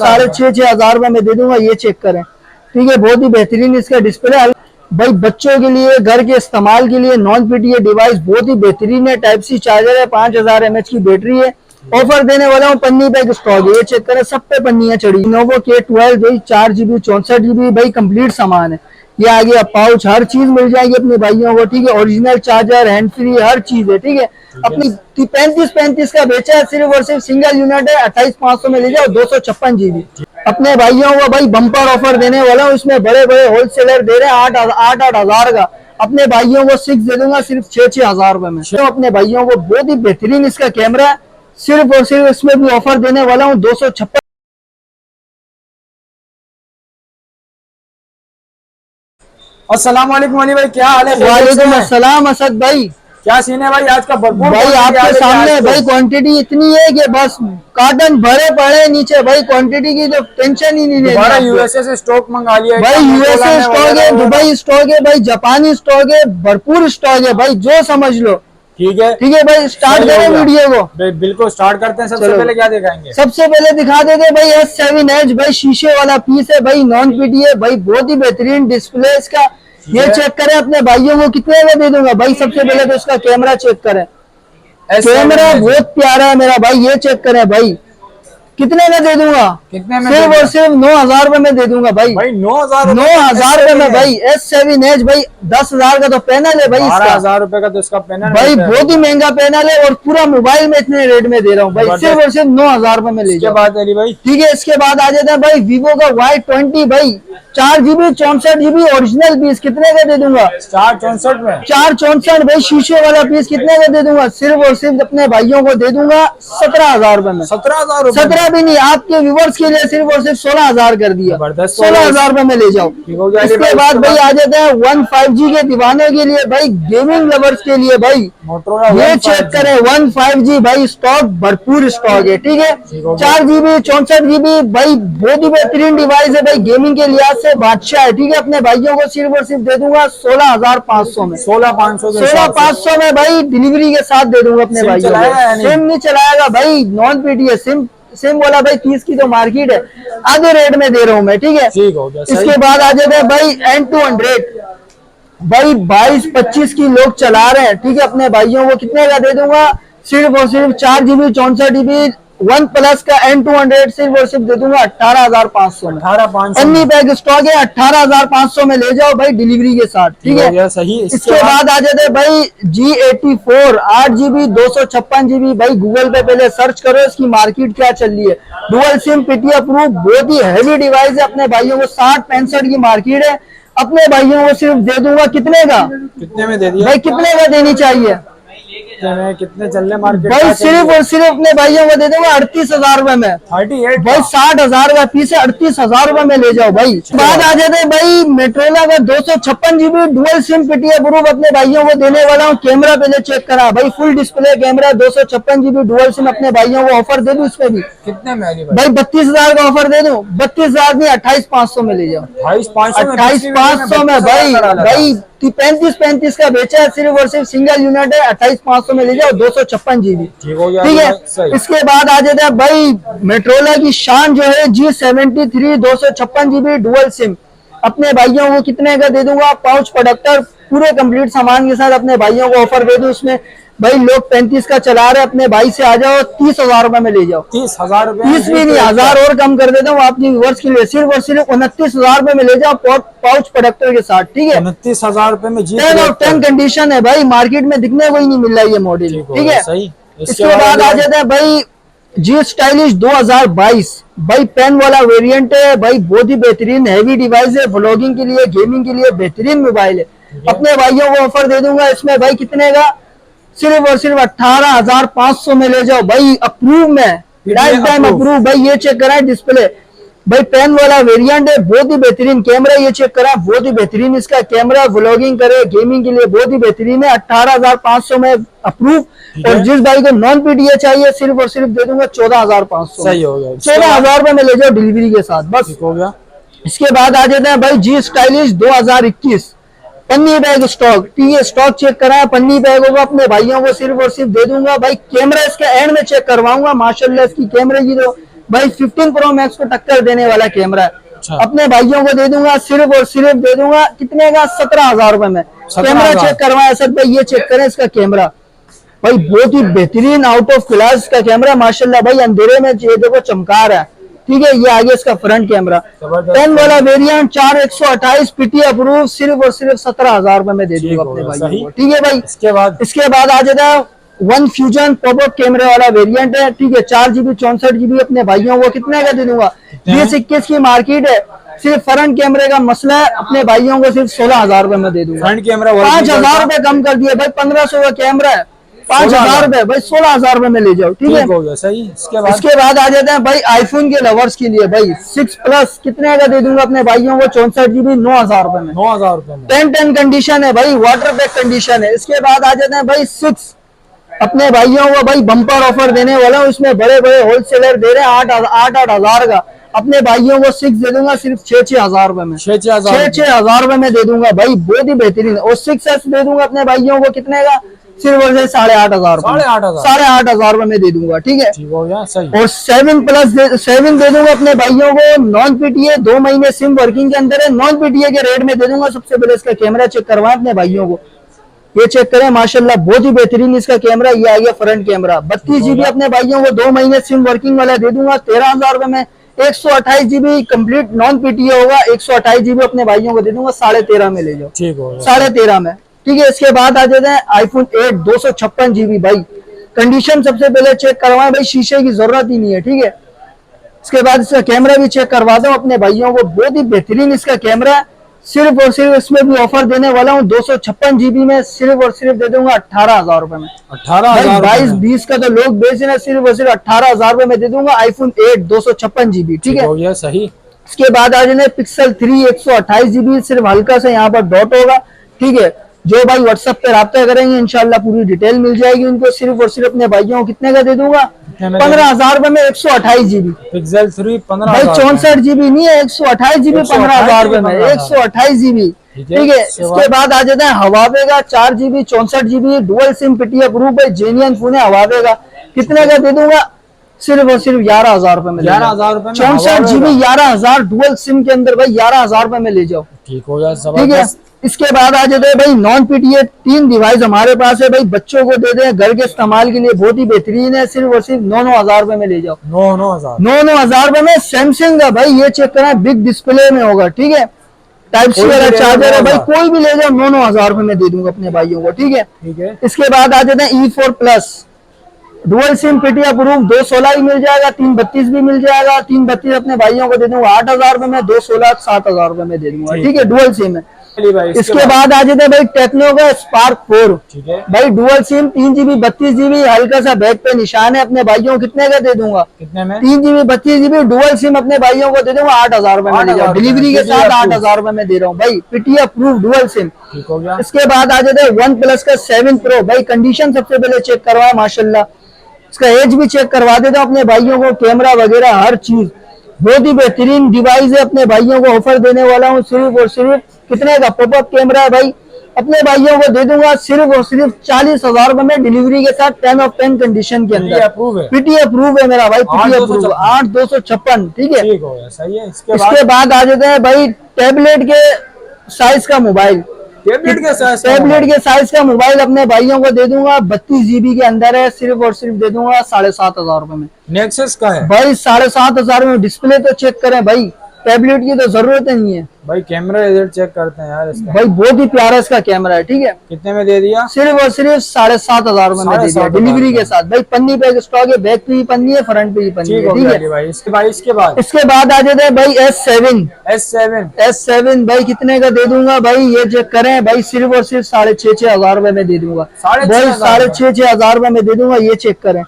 6,500 में दे दूंगा, ये चेक करें। ठीक है, बहुत ही बेहतरीन इसका डिस्प्ले है भाई। बच्चों के लिए घर के इस्तेमाल के लिए नॉन पीटीए डिवाइस बहुत ही बेहतरीन है। टाइप सी चार्जर है, 5000 mAh की बैटरी है। ऑफर देने वाला हूँ, पन्नी बैग स्टॉक है, ये चेक करें, सब पे पन्नियां चढ़ी। Lenovo K12 भाई 4GB 64GB भाई कंप्लीट सामान है। ये आ गया पाउच, हर चीज मिल जाएगी अपने भाइयों को। ठीक है, ओरिजिनल चार्जर, हैंड फ्री, हर चीज है। ठीक है, अपनी 35 का बेचा है, सिर्फ और सिर्फ सिंगल यूनिट है। 28,500 में ले जाओ, 256GB। अपने भाइयों को भाई बम्पर ऑफर देने वाला हूँ, इसमें बड़े बड़े होलसेलर दे रहे हैं 8,000 का। अपने भाइयों को 6 दे दूंगा सिर्फ 6,000 रुपए में। तो अपने भाइयों को बहुत ही बेहतरीन इसका कैमरा है, सिर्फ और सिर्फ इसमें भी ऑफर देने वाला हूँ 256। अस्सलाम वालेकुम अली भाई, क्या हाल है? वालेकुम अस्सलाम असद भाई, क्या सीन है भाई आज का? भरपूर भाई आपके सामने भाई क्वांटिटी इतनी है कि बस कार्टन भरे पड़े नीचे भाई। क्वांटिटी की तो टेंशन ही नहीं है। यूएसए से स्टॉक मंगा लिया भाई, यूएसए स्टॉक है, दुबई स्टॉक है भाई, जापानी स्टॉक है, भरपूर स्टॉक है भाई, जो समझ लो। ठीक है भाई, स्टार्ट करें वीडियो को? बिल्कुल स्टार्ट करते हैं। सबसे पहले क्या दिखाएंगे? सबसे पहले दिखा देते भाई S7 Edge भाई, शीशे वाला पीस है भाई, नॉन पीटीए भाई, बहुत ही बेहतरीन डिस्प्ले इसका। ये चेक करें, अपने भाइयों को कितने में दे दूंगा भाई। सबसे पहले तो इसका कैमरा चेक करें, कैमरा बहुत प्यारा है मेरा भाई। ये चेक करें भाई, कितने में दे दूंगा? कितने में? सिर्फ और सिर्फ 9,000 रुपए में दे दूंगा भाई। 9,000 रुपए में भाई। S7 Edge भाई, 10,000 का तो पैनल है भाई, 12,000 रुपए का तो इसका पैनल भाई, बहुत ही महंगा पैनल है। और पूरा मोबाइल में इतने रेट में दे रहा हूँ भाई, सिर्फ और सिर्फ 9,000 रुपए में ले जाओ। भाई ठीक है, इसके बाद आ जाता है भाई Vivo का Y20 भाई, 4GB 64GB ओरिजिनल पीस, कितने का दे दूंगा? 464 में। 464 भाई, शीशे वाला पीस, कितने का दे दूंगा? सिर्फ और सिर्फ अपने भाइयों को दे दूंगा 17,000 रुपए में। 17,000? 17 भी नहीं, आपके व्यूवर्स के लिए सिर्फ और सिर्फ 16,000 कर दिया। 16,000 रुपए में ले जाओ। इसके बाद भाई आ जाते हैं 15G के दीवानों के लिए भाई, गेमिंग लवर्स के लिए भाई, ये चेक करें 15G भाई, स्टॉक भरपूर स्टॉक है। ठीक है, 4GB 64GB भाई, बहुत ही बेहतरीन डिवाइस है भाई, गेमिंग के लिहाज से बादशाह है। ठीक है, अपने भाइयों को सिर्फ और सिर्फ दे दूंगा 16,500 में। 16,500 में भाई, डिलीवरी के साथ दे दूंगा अपने भाइयों को। सिम नहीं चलाएगा भाई, नॉन पीटीए सिम वाला भाई, 30 की तो मार्केट है, आधे रेट में दे रहा हूँ मैं। ठीक है, इसके बाद आ जाते हैं भाई N200 भाई, 22-25 की लोग चला रहे हैं। ठीक है, अपने भाइयों को कितने का दे दूंगा? सिर्फ और सिर्फ 4GB 64GB OnePlus का N200 सिर्फ और सिर्फ दे दूंगा 18,500 में। 18,500 अन्नी बैग स्टॉक है, 18,500 में ले जाओ भाई, डिलीवरी के साथ। ठीक है, सही। इसके बाद आ जाते हैं भाई G84 8GB 256GB भाई, गूगल पे पहले सर्च करो इसकी मार्केट क्या चल रही है। डुअल सिम पीटीए प्रूफ, बहुत ही हैवी डिवाइस है। अपने भाइयों को 60-65 की मार्केट है। अपने भाइयों को सिर्फ दे दूंगा कितने का? कितने में दे दिया भाई? कितने का देनी चाहिए? कितने चल रहे मार्केट भाई? सिर्फ और सिर्फ अपने भाइयों को दे दूंगा 38,000 रुपए में। 38 भाई, 60,000 का पीस है, 38,000 रुपए में ले जाओ भाई। बाद आ जाते हैं भाई मेट्रोला का 256GB dual SIM PTA proof, अपने भाइयों को देने वाला हूँ। कैमरा पहले चेक करा भाई, full display camera, 256GB dual SIM, अपने भाइयों को ऑफर दे दूं इसमें भी। कितने में भाई? 32,000 का ऑफर दे दूं। 32,000 नहीं, 28,500 में ले जाओ। 28,500 में भाई 35 का बेचा है, सिर्फ और सिर्फ सिंगल यूनिट है, 28,500 में ले जाओ, 256GB। ठीक है, इसके बाद आ जाता है भाई मेट्रोला की शान जो है G73 256GB डुअल सिम, अपने भाइयों को कितने का दे दूंगा? पाउच प्रोडक्टर पूरे कंप्लीट सामान के साथ अपने भाइयों को ऑफर दे दूं इसमें। भाई, लोग 35 का चला रहे, अपने भाई से आ जाओ, 30,000 रुपए में ले जाओ। 30,000 रुपए? 30 भी नहीं, 1000 और कम कर देता हूँ आपके व्यूअर्स के लिए। सिर्फ और सिर्फ 29,000 रुपए में ले जाओ, पाउच प्रोडक्टर के साथ। ठीक है, 29,000 रुपए में 10 कंडीशन है भाई, मार्केट में दिखने को ही नहीं मिल रहा ये मॉडल। ठीक है, इसके बाद आ जाता है भाई G स्टाइलिश 2022 भाई, पेन वाला वेरिएंट है भाई, बहुत ही बेहतरीन हैवी डिवाइस है, व्लॉगिंग के लिए, गेमिंग के लिए बेहतरीन मोबाइल है। अपने भाइयों को ऑफर दे दूंगा इसमें भाई, कितने का? सिर्फ और सिर्फ 18,500 में ले जाओ भाई, अप्रूव में, लाइफ टाइम अप्रूव भाई। ये चेक कराए डिस्प्ले भाई, पेन वाला वेरिएंट है, बहुत ही बेहतरीन कैमरा, ये चेक करा, बहुत ही बेहतरीन इसका कैमरा, व्लॉगिंग करे, गेमिंग के लिए बहुत ही बेहतरीन है। 18,500 में अप्रूव। और जिस भाई को नॉन पीटीए चाहिए, सिर्फ और सिर्फ दे दूंगा 14,500। सही हो गया, 14,000 रुपए में ले जाओ, डिलीवरी के साथ, बस हो गया। इसके बाद आ जाते हैं भाई G स्टाइलिश 2021 पन्नी बैग स्टॉक। ठीक है, स्टॉक चेक कराया, पन्नी बैग होगा, अपने भाइयों को सिर्फ और सिर्फ दे दूंगा भाई। कैमरा इसका एंड में चेक करवाऊंगा, माशाल्लाह इसकी कैमरे की तो भाई 15 प्रो मैक्स को टक्कर देने वाला कैमरा है। अच्छा। अपने भाइयों को दे दूंगा सिर्फ और सिर्फ दे दूंगा कितने का, 17,000 रुपए में। कैमरा चेक करवाए असद भाई, ये चेक करें इसका कैमरा भाई, बहुत ही बेहतरीन आउट ऑफ क्लास का कैमरा माशाल्लाह भाई। अंधेरे में ये देखो चमका रहा है, ठीक है। ये आगे इसका फ्रंट कैमरा 10 वाला वेरिएंट 4/128 पीटी अप्रूव, सिर्फ और सिर्फ 17,000 रुपए में दे दूंगा अपने भाइयों को, ठीक है भाई। इसके बाद आ जाता है वन फ्यूजन पॉपअप कैमरे वाला वेरिएंट है, ठीक है। 4GB 64GB अपने भाइयों को कितने का दे दूंगा, 2021 की मार्केट है। सिर्फ फ्रंट कैमरे का मसला है, अपने भाइयों को सिर्फ 16,000 रुपए में दे दूंगा। फ्रंट कैमरा 5,000 रुपए कम कर दिए भाई, 1500 का कैमरा है, 5,000 रुपए भाई, 16,000 रुपए में ले जाओ, ठीक है। हो गया सही। इसके बाद आ जाते हैं भाई आईफोन के लवर्स के लिए भाई 6 प्लस कितने का दे दूंगा अपने भाइयों को, 64GB 9,000 रुपए में। 9,000 रुपए में 10 कंडीशन है भाई, वाटर बैग कंडीशन है। इसके बाद आ जाते हैं भाई 6 अपने भाइयों को भाई बम्पर ऑफर देने वाला हूँ, इसमें बड़े बड़े होलसेलर दे रहे हैं 8,000 का। अपने भाइयों को 6 दे दूंगा सिर्फ 6,000 रुपए में, 6,000 रुपए में दे दूंगा भाई, बहुत ही बेहतरीन। और 6S दे दूंगा अपने भाइयों को कितने का, सिर्फ 8,500 रुपए, 8,500 रुपए में दे दूंगा, ठीक है। और 7 प्लस 7 दे दूंगा अपने भाइयों को, नॉन पीटीए, 2 महीने सिम वर्किंग के अंदर है, नॉन पीटीए के रेट में दे दूंगा। सबसे पहले इसका कैमरा चेक करवाएं अपने भाइयों को, ये चेक करें माशाल्लाह बहुत ही बेहतरीन इसका कैमरा। ये आ गया फ्रंट कैमरा 32GB अपने भाइयों को, 2 महीने सिम वर्किंग वाला दे दूंगा 13,000 रुपए में। 128GB कंप्लीट नॉन पीटीए होगा, 128GB अपने भाइयों को दे दूंगा 13.5 में ले जाओ, ठीक हो 13.5 में, ठीक है। इसके बाद आ जाते हैं आईफोन 8 256GB भाई, कंडीशन सबसे पहले चेक करवाएं भाई, शीशे की जरूरत ही नहीं है, ठीक है। इसके बाद इसका कैमरा भी चेक करवा दो अपने भाइयों को, बहुत ही बेहतरीन इसका कैमरा है। सिर्फ और सिर्फ इसमें भी ऑफर देने वाला हूँ 256GB में, सिर्फ और सिर्फ दे दूंगा 18,000 रुपए में। 18,000 22 का तो लोग बेच रहे हैं, सिर्फ और सिर्फ 18,000 रुपए में दे दूंगा आईफोन 8 256GB, ठीक है। हो गया सही। इसके बाद आ जाए पिक्सल 3 128GB, सिर्फ हल्का सा यहाँ पर डॉट होगा, ठीक है। जो भाई व्हाट्सएप पे राब्ता करेंगे इंशाल्लाह पूरी डिटेल मिल जाएगी उनको। सिर्फ और सिर्फ अपने भाइयों को कितने का दे दूंगा, 15,000 रुपए में 128GB पिक्सल 3 15 भाई, 64GB नहीं है, 128GB 15,000 रुपए में, 128GB, ठीक है। इसके बाद आ जाता है हवावे का 4GB 64GB dual SIM PT approve भाई, जेन्युइन फोन है हवावे का, कितने का दे दूंगा, सिर्फ और सिर्फ 11,000 रुपए में, 11,000 रुपए में 64GB 11,000 डुअल सिम के अंदर भाई, 11,000 रुपए में ले जाओ, ठीक हो गया, ठीक है। इसके बाद आ जाते हैं भाई नॉन पीटीए 3 डिवाइस हमारे पास है भाई, बच्चों को दे दें घर के इस्तेमाल के लिए, बहुत ही बेहतरीन है। सिर्फ और सिर्फ 9,000 रुपए में ले जाओ, 9,000 रुपए में। सैमसंग का भाई ये चेक करें, बिग डिस्प्ले में होगा, ठीक है। टाइप सी वाला चार्जर है भाई, कोई भी ले जाओ 9,000 रुपए में दे दूंगा अपने भाइयों को, ठीक है। इसके बाद आ जाते हैं E4 plus dual SIM PT approve, 216 भी मिल जाएगा, 332 भी मिल जाएगा। 332 अपने भाइयों को दे दूंगा 8,000 रुपए में, 216 7,000 रुपए में दे दूंगा, ठीक है, डुअल सिम है। इसके बाद आ जाते हैं भाई टेक्नो का स्पार्क 4, ठीक है भाई, डुअल सिम 3GB 32GB, हल्का सा बैक पे निशान है, अपने भाइयों को कितने का दे दूंगा, कितने में, 3GB 32GB डुअल सिम अपने भाइयों को दे दूंगा 8,000 रुपए में ले जाओ, डिलीवरी के साथ 8,000 रुपए में दे रहा हूँ भाई, पीटी अप्रूव डुअल सिम, ठीक हो गया। इसके बाद आ जाते हैं OnePlus का 7 Pro भाई, कंडीशन सबसे पहले चेक करवाया माशाल्लाह, इसका एज भी चेक करवा देता हूँ अपने भाइयों को, कैमरा वगैरह हर चीज बहुत ही बेहतरीन डिवाइस है। अपने भाइयों को ऑफर देने वाला हूँ सिर्फ और सिर्फ कितने का, पॉपअप कैमरा है भाई, अपने भाइयों को दे दूंगा सिर्फ और सिर्फ 40,000 रुपए में, डिलीवरी के साथ 10 of 10 कंडीशन के अंदर, पीटी अप्रूव है मेरा भाई, पीटी अप्रूव 8,256, ठीक है। इसके बाद आ जाते हैं भाई टैबलेट के साइज का मोबाइल, टैबलेट के साइज का मोबाइल अपने भाइयों को दे दूंगा, 32GB के अंदर है, सिर्फ और सिर्फ दे दूंगा 7,500 रुपए में। नेक्सस का है भाई, 7,500 में। डिस्प्ले तो चेक करें भाई, टैबलेट की तो जरूरत नहीं है भाई, कैमरा रिजल्ट चेक करते हैं यार इसका भाई, बहुत ही प्यारा इसका कैमरा है, ठीक है। कितने में दे दिया, सिर्फ और सिर्फ 7,500 रुपए में दे दिया, डिलीवरी के साथ भाई। पन्नी पे स्टॉक है, बैक पे भी पन्नी है, फ्रंट पे भी पन्नी है, ठीक है भाई। इसके बाद आ जाते हैं भाई S7 भाई, कितने का दे दूंगा भाई, ये चेक करें भाई, सिर्फ और सिर्फ 6,500 रुपए में दे दूंगा भाई, 6,500 रुपए में दे दूंगा, ये चेक करें,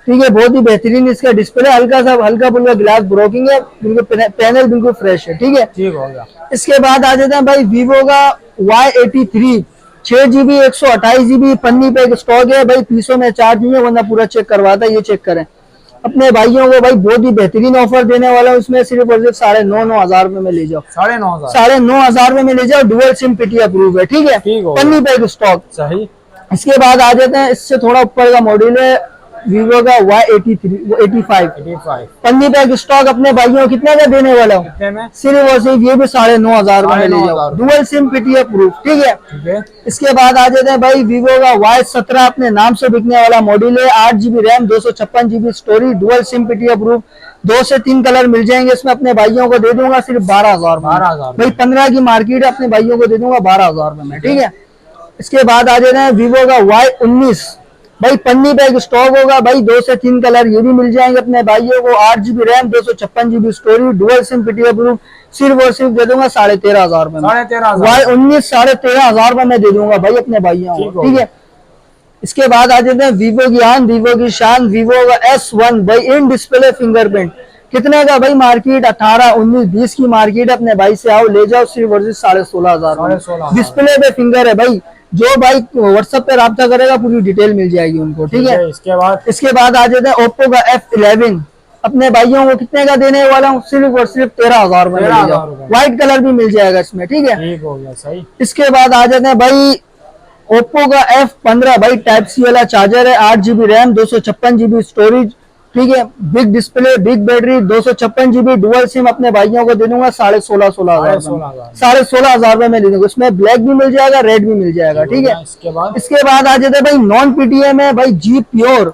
ठीक है। बहुत ही बेहतरीन इसका डिस्प्ले, हल्का फुल्का ग्लास ब्रोकिंग है, बिल्कुल पैनल बिल्कुल फ्रेश है, ठीक है, ठीक हो गया। इसके बाद आ जाते हैं भाई वीवो का Y83 6GB 128GB, पन्नी पे स्टॉक है भाई, पीसों में चार्ज नहीं है वरना पूरा चेक करवाता है, ये चेक करें। अपने भाइयों को भाई बहुत ही बेहतरीन ऑफर देने वाला हूँ, उसमें सिर्फ और सिर्फ 9,500 रुपए में ले जाओ, 9,500 रुपए में ले जाओ, डुअल सिम पीटी अप्रूव है, ठीक है, पन्नी पे स्टॉक, सही। इसके बाद आ जाते हैं, इससे थोड़ा ऊपर का मॉडल है वीवो का Y85 पन्नी पैक स्टॉक अपने भाइयों कितने का देने वाला हूँ, कितने में? सिर्फ और सिर्फ ये भी 9,500 में ले जाओ, डुअल सिम पीटीए प्रूफ, ठीक है। इसके बाद आ जाते हैं भाई वीवो का Y17 अपने नाम से बिकने वाला मॉडल है, 8 GB RAM, 256 GB storage, dual SIM PTA proof, 2 से 3 कलर मिल जाएंगे इसमें। अपने भाइयों को दे दूंगा सिर्फ 12,000 भाई, 15 की मार्केट है, अपने भाइयों को दे दूंगा 12,000 में, ठीक है। इसके बाद आ जाते हैं वीवो का Y19 भाई, पन्नी बैग स्टॉक होगा भाई, 2 से 3 कलर ये भी मिल जाएंगे अपने भाइयों को, 8 GB RAM, 256 GB storage, dual SIM PTA proof, सिर्फ और सिर्फ दे दूंगा 13,500 में। Y19 13,500 में मैं दे दूंगा भाई अपने भाइयों को, ठीक है। इसके बाद आ जाते हैं वीवो की आन, वीवो की शान, वीवो का S1 भाई, इन डिस्प्ले फिंगरप्रिंट, कितने का भाई मार्केट, 18, 19, 20 की मार्केट, अपने भाई से आओ ले जाओ सिर्फ और सिर्फ 16,500 डिस्प्ले पे फिंगर है भाई। जो भाई व्हाट्सएप पे राब्ता करेगा पूरी डिटेल मिल जाएगी उनको, ठीक है। इसके बाद आ जाते हैं ओप्पो का F11 अपने भाइयों को कितने का देने वाला हूँ, सिर्फ और सिर्फ 13,000 में ले जाओ, व्हाइट कलर भी मिल जाएगा इसमें, ठीक है। ठीक हो गया, सही। इसके बाद आ जाते हैं भाई ओप्पो का F15 भाई, टाइप सी वाला चार्जर है, 8 GB रैम, 256 GB स्टोरेज, ठीक है, big display, big battery, 256 GB dual SIM, अपने भाइयों को दे दूंगा 16,500 में दे दूंगा। इसमें ब्लैक भी मिल जाएगा, रेड भी मिल जाएगा, ठीक है। इसके बाद आ जाते हैं भाई नॉन पीटीए में भाई जी प्योर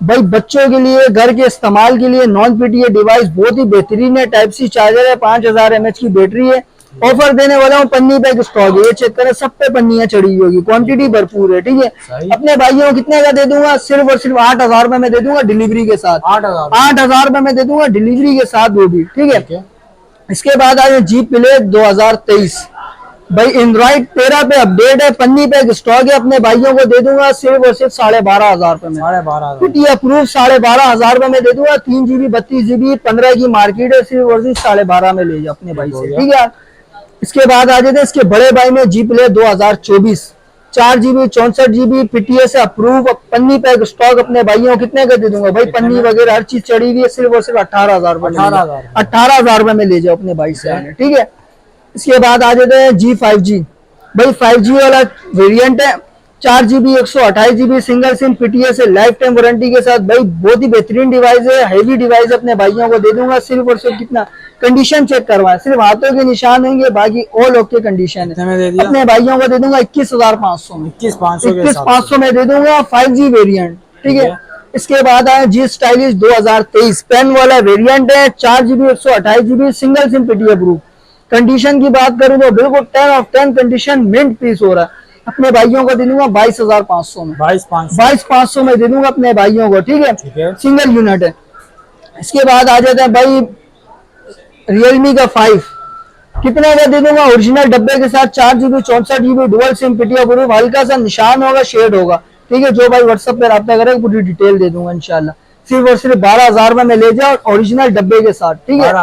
भाई, बच्चों के लिए, घर के इस्तेमाल के लिए नॉन पीटीए डिवाइस बहुत ही बेहतरीन है, टाइप सी चार्जर है, 5000 mAh की बैटरी है, ऑफर देने वाला हूँ, पन्नी पैक स्टॉक है, ये चेक करें, सब पे पन्नियां चढ़ी हुई होगी, क्वांटिटी भरपूर है, ठीक है। अपने भाइयों को कितने का दे दूंगा, सिर्फ और सिर्फ 8,000 में मैं दे दूंगा डिलीवरी के साथ, 8,000 में मैं दे दूंगा डिलीवरी के साथ वो भी, ठीक है। इसके बाद आ जाए जी प्ले 2023 भाई, एंड्रॉइड 13 पे अपडेट है, पन्नी पैक स्टॉक है, अपने भाइयों को दे दूंगा सिर्फ और सिर्फ 12,500 में, 12,500 अप्रूव, 12,500 में दे दूंगा, 3 GB 32 GB 15 की मार्केट है, सिर्फ और सिर्फ 12,500 में ले जाओ अपने भाई से, ठीक है। इसके बाद आ जाते हैं इसके बड़े भाई में जी प्ले 2024 4 GB 64 GB पीटीए से अप्रूव, पन्नी पैक स्टॉक, अपने भाइयों कितने का दे दूंगा भाई, पन्नी वगैरह हर चीज चढ़ी हुई है, सिर्फ और सिर्फ 18,000 में ले जाओ अपने भाई से, ठीक है। इसके बाद आ जाते हैं G5G भाई, 5G वाला वेरिएंट है, 4 GB 128 GB single SIM PTA से लाइफ टाइम वारंटी के साथ भाई, बहुत ही बेहतरीन डिवाइस है, हैवी डिवाइस, अपने भाइयों को दे दूंगा सिर्फ और सिर्फ कितना, कंडीशन चेक करवाए, सिर्फ हाथों के निशान होंगे, बाकी ऑल ओके कंडीशन है, अपने भाइयों को दे दूंगा 21,500 में, 21,500 में दे दूंगा, 5G वेरिएंट, ठीक है। इसके बाद आया जी स्टाइलिश 2023 पेन वाला वेरिएंट है, 4 GB 128 GB single SIM PTA proof, condition की बात करूं तो बिल्कुल 10 ऑफ 10 कंडीशन, मिंट पीस हो रहा है, अपने भाइयों को दे दूंगा 22,500 में, 22,500 में दे दूंगा अपने भाइयों को, ठीक है, सिंगल यूनिट है। इसके बाद आ जाता है भाई रियलमी का 5 कितने का दे दूंगा, ओरिजिनल डब्बे के साथ, 4 GB 64 GB dual SIM PTA proof, हल्का सा निशान होगा, शेड होगा, ठीक है। जो भाई व्हाट्सएप पे राब्ता करेगा पूरी डिटेल दे दूंगा इंशाल्लाह, सिर्फ और सिर्फ 12,000 में ले जाओ, ओरिजिनल डब्बे के साथ, ठीक है।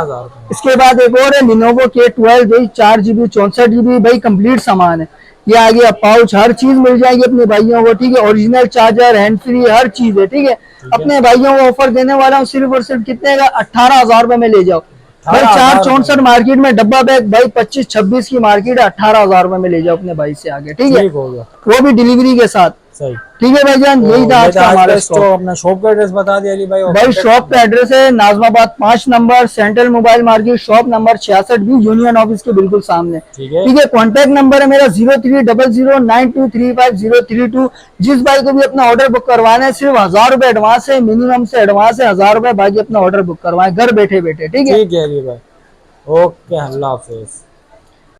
इसके बाद एक और है Lenovo K12 भाई, 4 GB 64 GB भाई, कंप्लीट सामान है, ये आ गया पाउच, हर चीज मिल जाएगी अपने भाइयों को, ठीक है, ओरिजिनल चार्जर, हैंड फ्री, हर चीज है, ठीक है। अपने भाइयों को ऑफर देने वाला हूँ सिर्फ और सिर्फ कितने का, 18,000 में ले जाओ भाई, 464 मार्केट में डब्बा बैग भाई, 25-26 की मार्केट है, 18,000 में ले जाओ अपने भाई से आगे, ठीक है, वो भी डिलीवरी के साथ, ठीक है भाईजान। यही था आज का हमारा स्टॉक। अपना शॉप का एड्रेस बता दिया अली भाई। भाई शॉप का एड्रेस है Najmabad 5 number, central mobile market, shop number 66 भी, यूनियन ऑफिस के बिल्कुल सामने, ठीक है। कॉन्टैक्ट नंबर है मेरा 030092350032। जिस भाई को भी अपना ऑर्डर बुक करवाना है सिर्फ 1000 रुपए एडवांस है, मिनिमम से एडवांस है 1000 रुपए, बाकी अपना ऑर्डर बुक करवाए घर बैठे बैठे, ठीक है अली भाई। ओके, अल्लाह हाफिज।